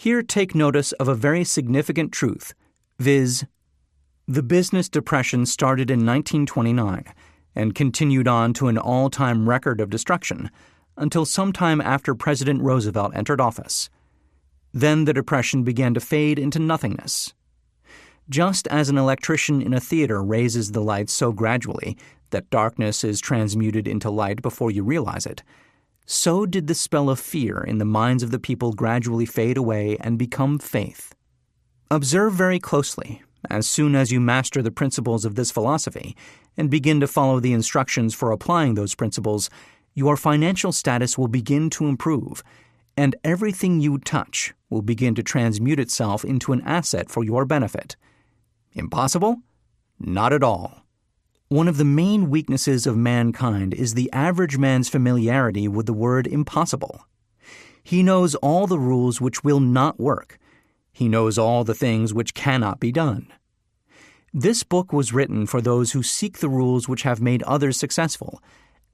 Here take notice of a very significant truth, viz., the business depression started in 1929 and continued on to an all-time record of destruction until sometime after President Roosevelt entered office. Then the depression began to fade into nothingness. Just as an electrician in a theater raises the lights so gradually that darkness is transmuted into light before you realize it, so did the spell of fear in the minds of the people gradually fade away and become faith. Observe very closely. As soon as you master the principles of this philosophy and begin to follow the instructions for applying those principles, your financial status will begin to improve, and everything you touch will begin to transmute itself into an asset for your benefit. Impossible? Not at all. One of the main weaknesses of mankind is the average man's familiarity with the word impossible. He knows all the rules which will not work. He knows all the things which cannot be done. This book was written for those who seek the rules which have made others successful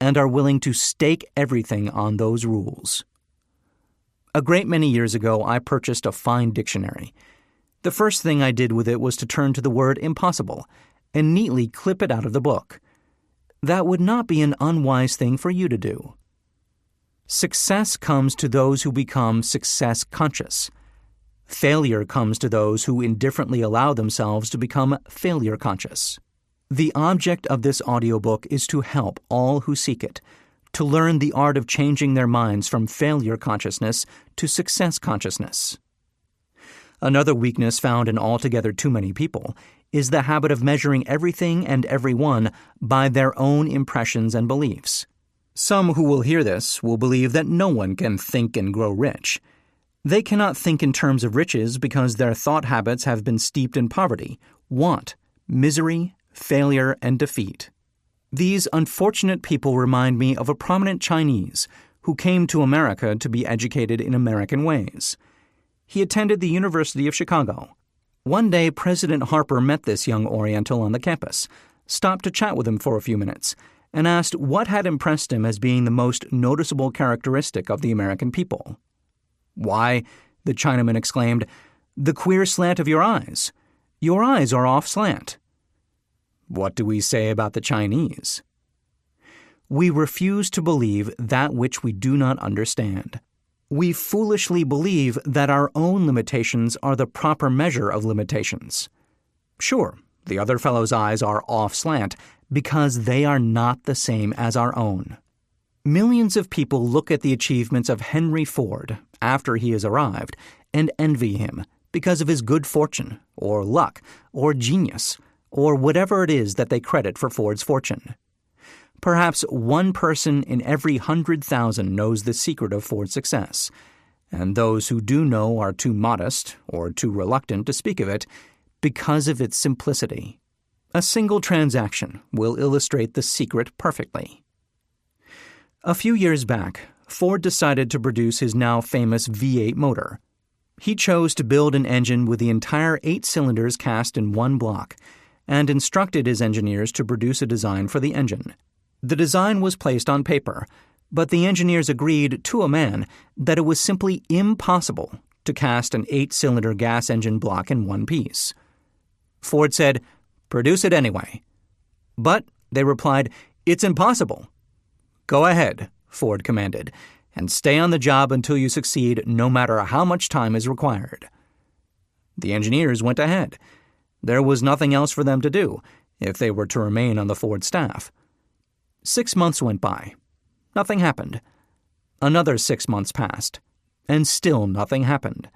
and are willing to stake everything on those rules. A great many years ago, I purchased a fine dictionary. The first thing I did with it was to turn to the word impossible and neatly clip it out of the book. That would not be an unwise thing for you to do. Success comes to those who become success conscious. Failure comes to those who indifferently allow themselves to become failure conscious. The object of this audiobook is to help all who seek it to learn the art of changing their minds from failure consciousness to success consciousness. Another weakness found in altogether too many people is the habit of measuring everything and everyone by their own impressions and beliefs. Some who will hear this will believe that no one can think and grow rich. They cannot think in terms of riches because their thought habits have been steeped in poverty, want, misery, failure, and defeat. These unfortunate people remind me of a prominent Chinese who came to America to be educated in American ways. He attended the University of Chicago. One day, President Harper met this young Oriental on the campus, stopped to chat with him for a few minutes, and asked what had impressed him as being the most noticeable characteristic of the American people. "Why," the Chinaman exclaimed, "the queer slant of your eyes. Your eyes are off slant." What do we say about the Chinese? We refuse to believe that which we do not understand. We foolishly believe that our own limitations are the proper measure of limitations. Sure, the other fellow's eyes are off slant because they are not the same as our own. Millions of people look at the achievements of Henry Ford after he has arrived and envy him because of his good fortune, or luck, or genius, or whatever it is that they credit for Ford's fortune. Perhaps one person in every 100,000 knows the secret of Ford's success, and those who do know are too modest or too reluctant to speak of it because of its simplicity. A single transaction will illustrate the secret perfectly. A few years back, Ford decided to produce his now famous V8 motor. He chose to build an engine with the entire 8 cylinders cast in one block, and instructed his engineers to produce a design for the engine. The design was placed on paper, but the engineers agreed to a man that it was simply impossible to cast an 8-cylinder gas engine block in one piece. Ford said, "Produce it anyway." But they replied, "It's impossible." "Go ahead," Ford commanded, "and stay on the job until you succeed, no matter how much time is required." The engineers went ahead. There was nothing else for them to do if they were to remain on the Ford staff. 6 months went by. Nothing happened. Another 6 months passed, and still nothing happened.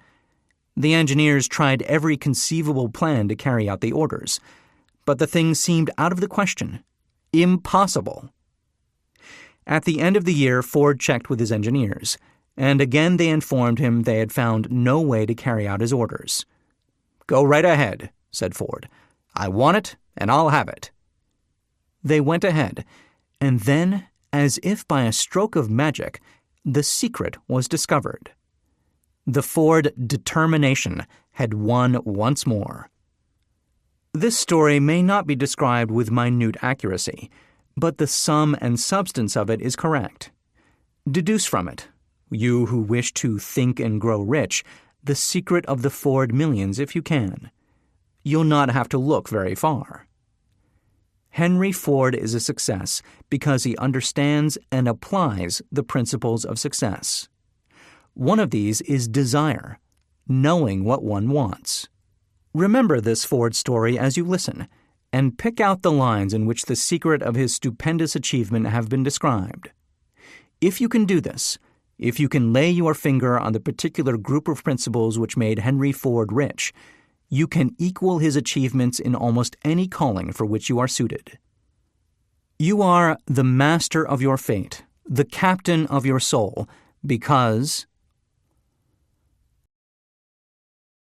The engineers tried every conceivable plan to carry out the orders, but the thing seemed out of the question. Impossible. At the end of the year, Ford checked with his engineers, and again they informed him they had found no way to carry out his orders. "Go right ahead," said Ford. "I want it, and I'll have it." They went ahead, and then, as if by a stroke of magic, the secret was discovered. The Ford determination had won once more. This story may not be described with minute accuracy, but the sum and substance of it is correct. Deduce from it, you who wish to think and grow rich, the secret of the Ford millions if you can. You'll not have to look very far. Henry Ford is a success because he understands and applies the principles of success. One of these is desire, knowing what one wants. Remember this Ford story as you listen, and pick out the lines in which the secret of his stupendous achievement have been described. If you can do this, if you can lay your finger on the particular group of principles which made Henry Ford rich, you can equal his achievements in almost any calling for which you are suited. You are the master of your fate, the captain of your soul, because